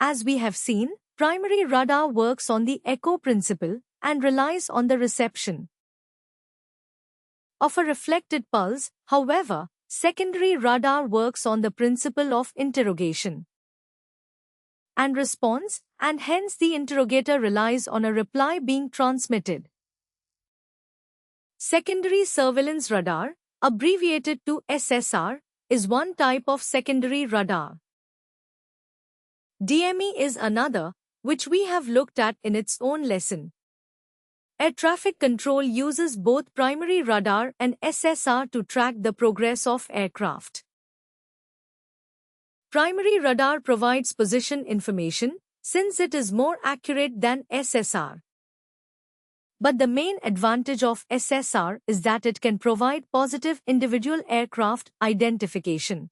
As we have seen, primary radar works on the echo principle and relies on the reception of a reflected pulse. However, secondary radar works on the principle of interrogation and response, and hence the interrogator relies on a reply being transmitted. Secondary surveillance radar, abbreviated to SSR, is one type of secondary radar. DME is another, which we have looked at in its own lesson. Air traffic control uses both primary radar and SSR to track the progress of aircraft. Primary radar provides position information, since it is more accurate than SSR. But the main advantage of SSR is that it can provide positive individual aircraft identification.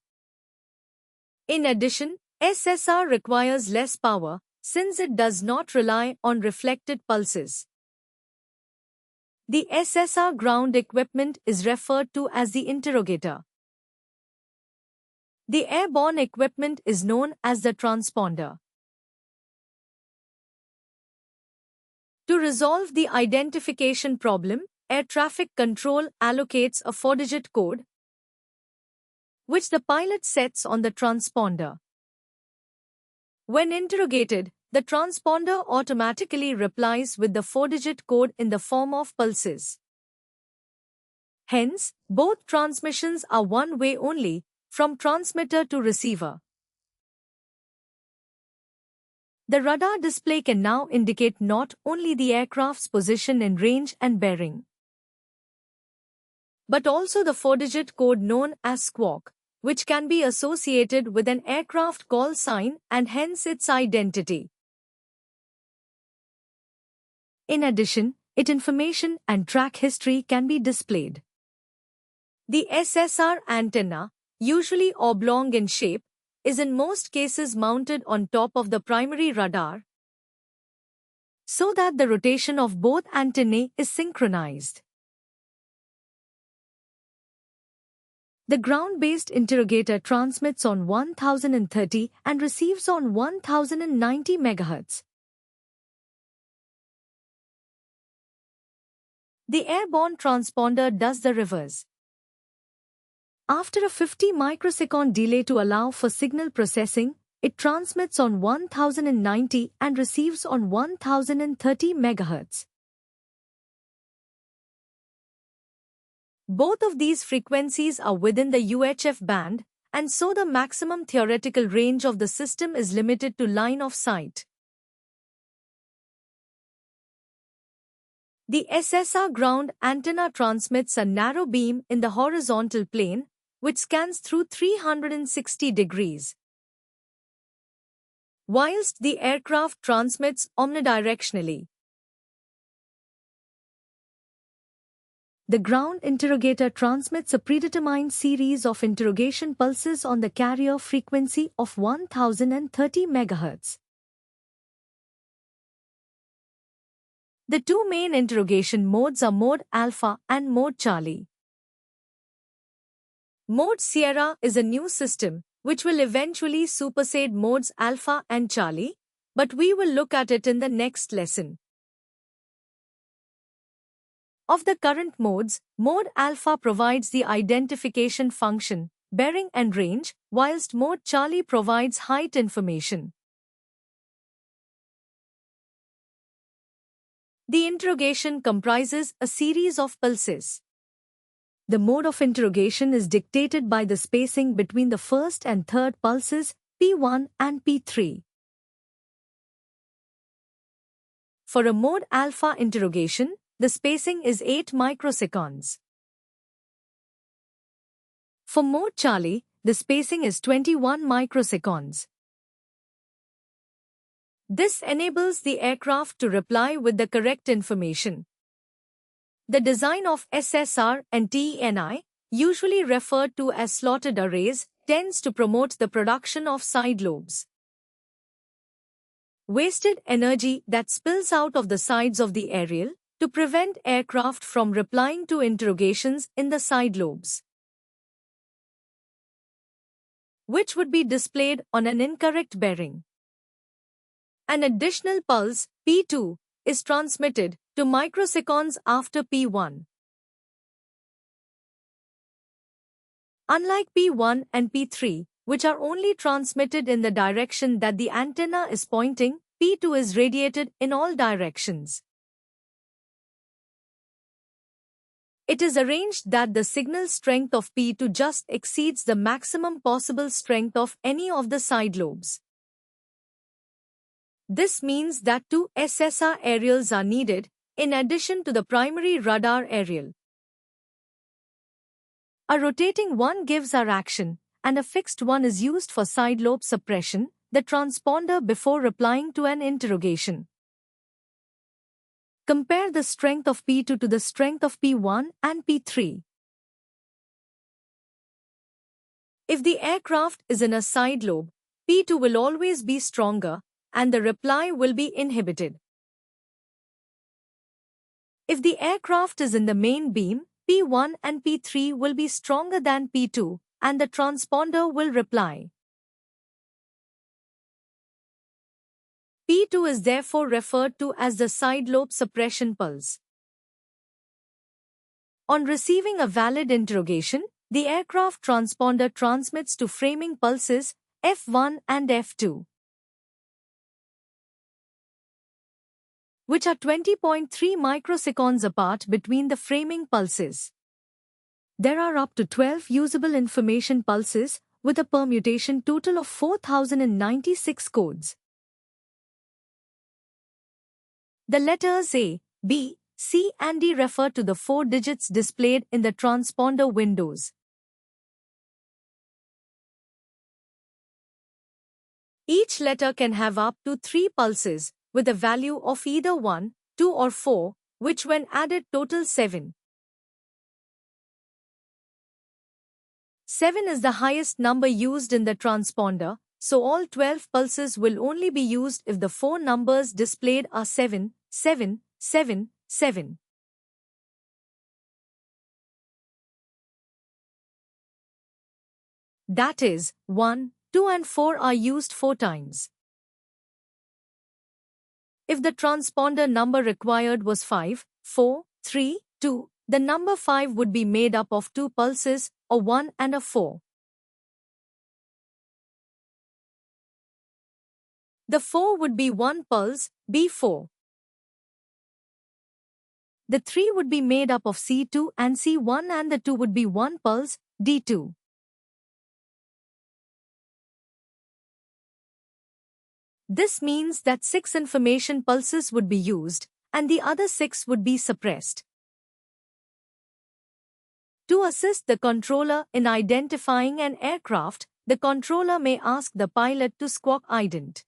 In addition, SSR requires less power, since it does not rely on reflected pulses. The SSR ground equipment is referred to as the interrogator. The airborne equipment is known as the transponder. To resolve the identification problem, air traffic control allocates a 4-digit code, which the pilot sets on the transponder. When interrogated, the transponder automatically replies with the 4-digit code in the form of pulses. Hence, both transmissions are one way only, from transmitter to receiver. The radar display can now indicate not only the aircraft's position in range and bearing, but also the 4-digit code known as squawk, which can be associated with an aircraft call sign and hence its identity. In addition, its information and track history can be displayed. The SSR antenna, usually oblong in shape, is in most cases mounted on top of the primary radar, so that the rotation of both antennae is synchronized. The ground-based interrogator transmits on 1030 and receives on 1090 MHz. The airborne transponder does the reverse. After a 50 microsecond delay to allow for signal processing, it transmits on 1090 and receives on 1030 MHz. Both of these frequencies are within the UHF band, and so the maximum theoretical range of the system is limited to line of sight. The SSR ground antenna transmits a narrow beam in the horizontal plane, which scans through 360 degrees, whilst the aircraft transmits omnidirectionally. The ground interrogator transmits a predetermined series of interrogation pulses on the carrier frequency of 1030 MHz. The two main interrogation modes are Mode Alpha and Mode Charlie. Mode Sierra is a new system, which will eventually supersede Modes Alpha and Charlie, but we will look at it in the next lesson. Of the current modes, Mode Alpha provides the identification function, bearing and range, whilst Mode Charlie provides height information. The interrogation comprises a series of pulses. The mode of interrogation is dictated by the spacing between the first and third pulses, P1 and P3. For a Mode Alpha interrogation, the spacing is 8 microseconds. For Mode Charlie, the spacing is 21 microseconds. This enables the aircraft to reply with the correct information. The design of SSR and TENI, usually referred to as slotted arrays, tends to promote the production of side lobes. Wasted energy that spills out of the sides of the aerial to prevent aircraft from replying to interrogations in the side lobes, which would be displayed on an incorrect bearing. An additional pulse, P2, is transmitted 2 microseconds after P1. Unlike P1 and P3, which are only transmitted in the direction that the antenna is pointing, P2 is radiated in all directions. It is arranged that the signal strength of P2 just exceeds the maximum possible strength of any of the side lobes. This means that 2 SSR aerials are needed, in addition to the primary radar aerial. A rotating one gives our action, and a fixed one is used for side lobe suppression, the transponder before replying to an interrogation. Compare the strength of P2 to the strength of P1 and P3. If the aircraft is in a side lobe, P2 will always be stronger, and the reply will be inhibited. If the aircraft is in the main beam, P1 and P3 will be stronger than P2, and the transponder will reply. P2 is therefore referred to as the side lobe suppression pulse. On receiving a valid interrogation, the aircraft transponder transmits two framing pulses, F1 and F2, which are 20.3 microseconds apart between the framing pulses. There are up to 12 usable information pulses, with a permutation total of 4096 codes. The letters A, B, C and D refer to the 4 digits displayed in the transponder windows. Each letter can have up to 3 pulses, with a value of either 1, 2 or 4, which when added total 7. 7 is the highest number used in the transponder, so all 12 pulses will only be used if the 4 numbers displayed are 7, 7, 7, 7. That is, 1, 2 and 4 are used 4 times. If the transponder number required was 5, 4, 3, 2, the number 5 would be made up of 2 pulses, a 1 and a 4. The 4 would be 1 pulse, B4. The 3 would be made up of C2 and C1 and the 2 would be 1 pulse, D2. This means that 6 information pulses would be used, and the other 6 would be suppressed. To assist the controller in identifying an aircraft, the controller may ask the pilot to squawk ident.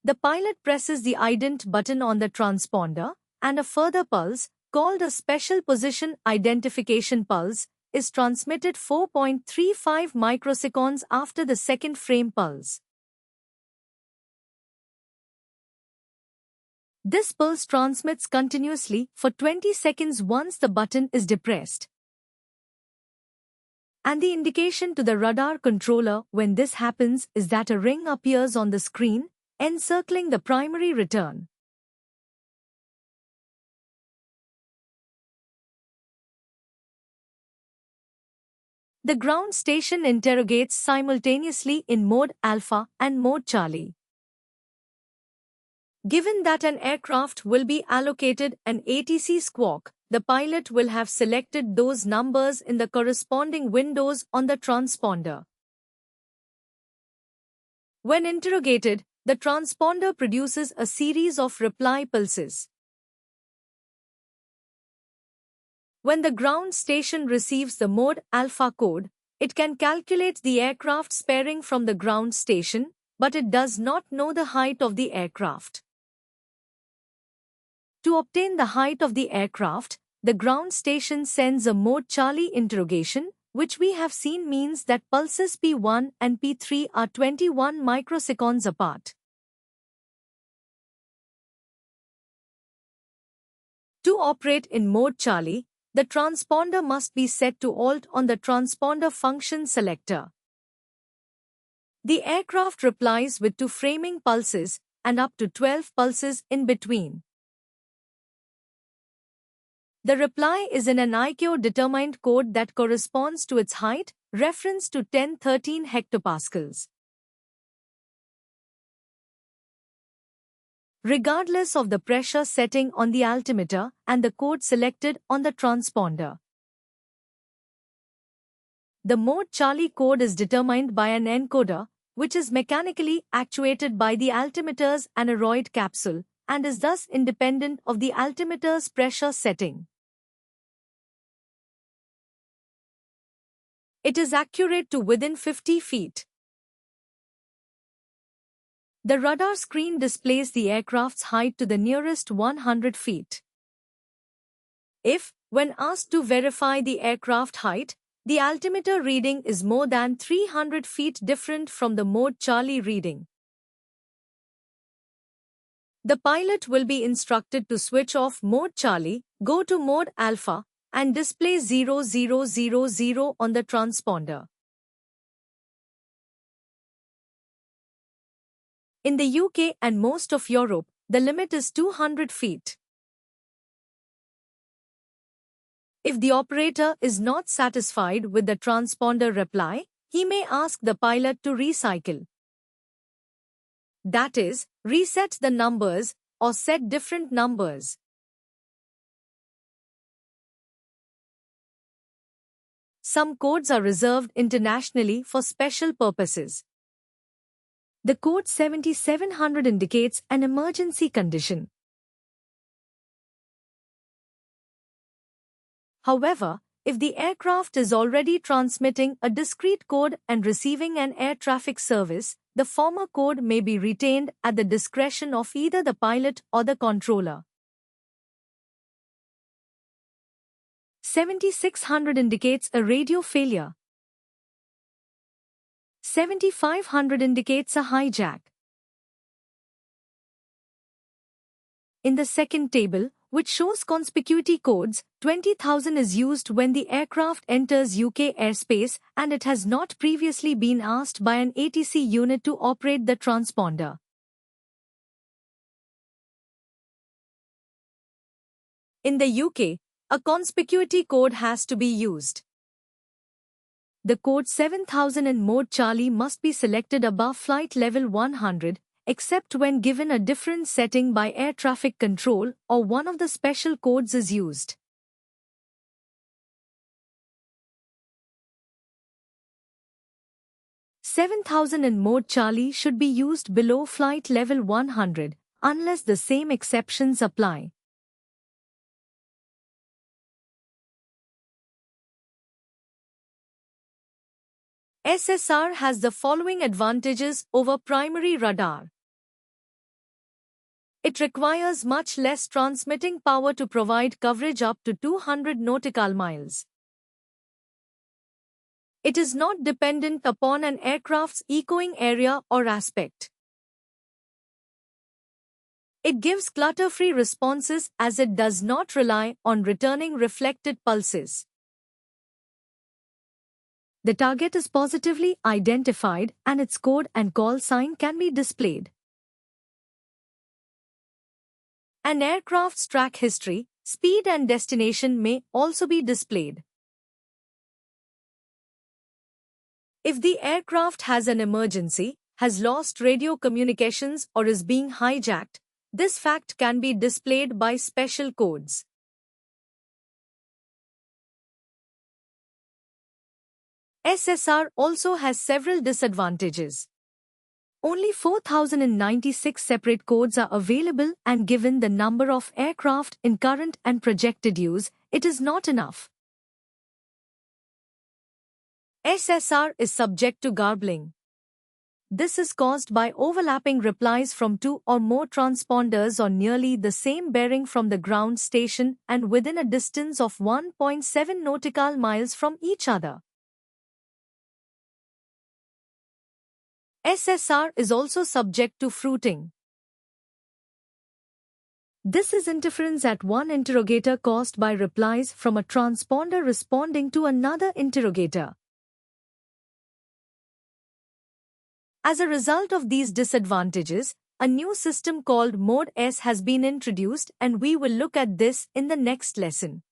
The pilot presses the ident button on the transponder, and a further pulse, called a special position identification pulse, is transmitted 4.35 microseconds after the second frame pulse. This pulse transmits continuously for 20 seconds once the button is depressed. And the indication to the radar controller when this happens is that a ring appears on the screen, encircling the primary return. The ground station interrogates simultaneously in mode Alpha and mode Charlie. Given that an aircraft will be allocated an ATC squawk, the pilot will have selected those numbers in the corresponding windows on the transponder. When interrogated, the transponder produces a series of reply pulses. When the ground station receives the mode Alpha code, it can calculate the aircraft's bearing from the ground station, but it does not know the height of the aircraft. To obtain the height of the aircraft, the ground station sends a mode Charlie interrogation, which we have seen means that pulses P1 and P3 are 21 microseconds apart. To operate in mode Charlie, the transponder must be set to Alt on the transponder function selector. The aircraft replies with 2 framing pulses and up to 12 pulses in between. The reply is in an ICAO-determined code that corresponds to its height, reference to 1013 hectopascals. Regardless of the pressure setting on the altimeter and the code selected on the transponder. The mode Charlie code is determined by an encoder, which is mechanically actuated by the altimeter's aneroid capsule and is thus independent of the altimeter's pressure setting. It is accurate to within 50 feet. The radar screen displays the aircraft's height to the nearest 100 feet. If, when asked to verify the aircraft height, the altimeter reading is more than 300 feet different from the mode Charlie reading, the pilot will be instructed to switch off mode Charlie, go to mode Alpha, and display 0000 on the transponder. In the UK and most of Europe, the limit is 200 feet. If the operator is not satisfied with the transponder reply, he may ask the pilot to recycle. That is, reset the numbers or set different numbers. Some codes are reserved internationally for special purposes. The code 7700 indicates an emergency condition. However, if the aircraft is already transmitting a discrete code and receiving an air traffic service, the former code may be retained at the discretion of either the pilot or the controller. 7600 indicates a radio failure. 7500 indicates a hijack. In the second table, which shows conspicuity codes, 20,000 is used when the aircraft enters UK airspace and it has not previously been asked by an ATC unit to operate the transponder. In the UK, a conspicuity code has to be used. The code 7000 in mode Charlie must be selected above flight level 100, except when given a different setting by air traffic control or one of the special codes is used. "7000 in mode Charlie should be used below flight level 100, unless the same exceptions apply. SSR has the following advantages over primary radar. It requires much less transmitting power to provide coverage up to 200 nautical miles. It is not dependent upon an aircraft's echoing area or aspect. It gives clutter-free responses as it does not rely on returning reflected pulses. The target is positively identified and its code and call sign can be displayed. An aircraft's track history, speed and destination may also be displayed. If the aircraft has an emergency, has lost radio communications or is being hijacked, this fact can be displayed by special codes. SSR also has several disadvantages. Only 4096 separate codes are available, and given the number of aircraft in current and projected use, it is not enough. SSR is subject to garbling. This is caused by overlapping replies from two or more transponders on nearly the same bearing from the ground station and within a distance of 1.7 nautical miles from each other. SSR is also subject to fruiting. This is interference at one interrogator caused by replies from a transponder responding to another interrogator. As a result of these disadvantages, a new system called Mode S has been introduced, and we will look at this in the next lesson.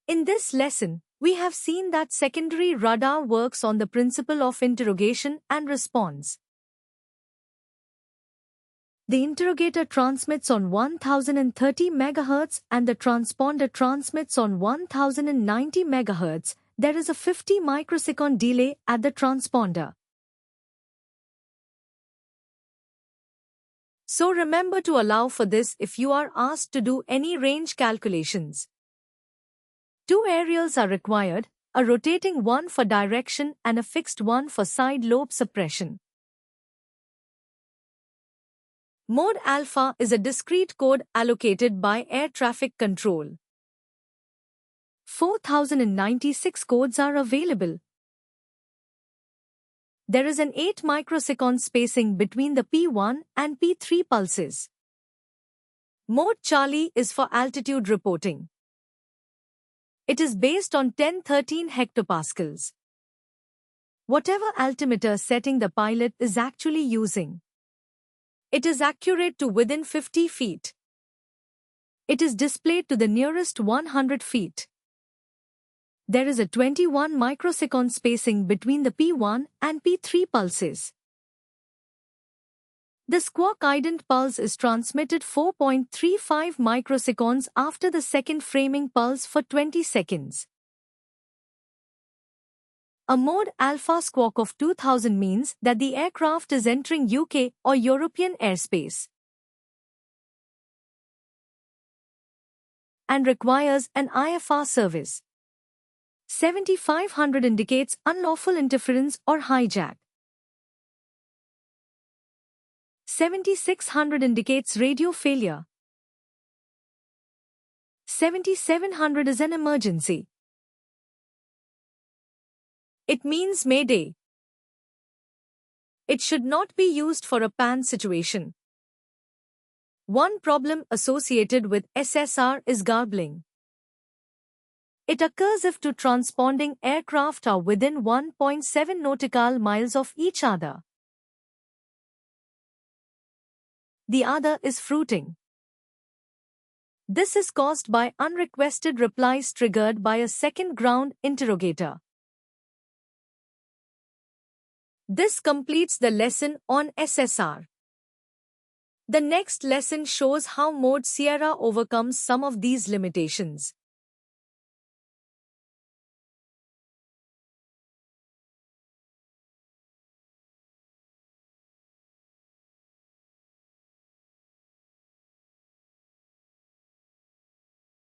In this lesson, we have seen that secondary radar works on the principle of interrogation and response. The interrogator transmits on 1030 MHz and the transponder transmits on 1090 MHz. There is a 50 microsecond delay at the transponder. So remember to allow for this if you are asked to do any range calculations. Two aerials are required, a rotating one for direction and a fixed one for side lobe suppression. Mode Alpha is a discrete code allocated by air traffic control. 4096 codes are available. There is an 8 microsecond spacing between the P1 and P3 pulses. Mode Charlie is for altitude reporting. It is based on 1013 hectopascals. Whatever altimeter setting the pilot is actually using, it is accurate to within 50 feet. It is displayed to the nearest 100 feet. There is a 21 microsecond spacing between the P1 and P3 pulses. The squawk ident pulse is transmitted 4.35 microseconds after the second framing pulse for 20 seconds. A Mode Alpha squawk of 2000 means that the aircraft is entering UK or European airspace and requires an IFR service. 7500 indicates unlawful interference or hijack. 7600 indicates radio failure. 7700 is an emergency. It means Mayday. It should not be used for a pan situation. One problem associated with SSR is garbling. It occurs if two transponding aircraft are within 1.7 nautical miles of each other. The other is fruiting. This is caused by unrequested replies triggered by a second ground interrogator. This completes the lesson on SSR. The next lesson shows how Mode Sierra overcomes some of these limitations.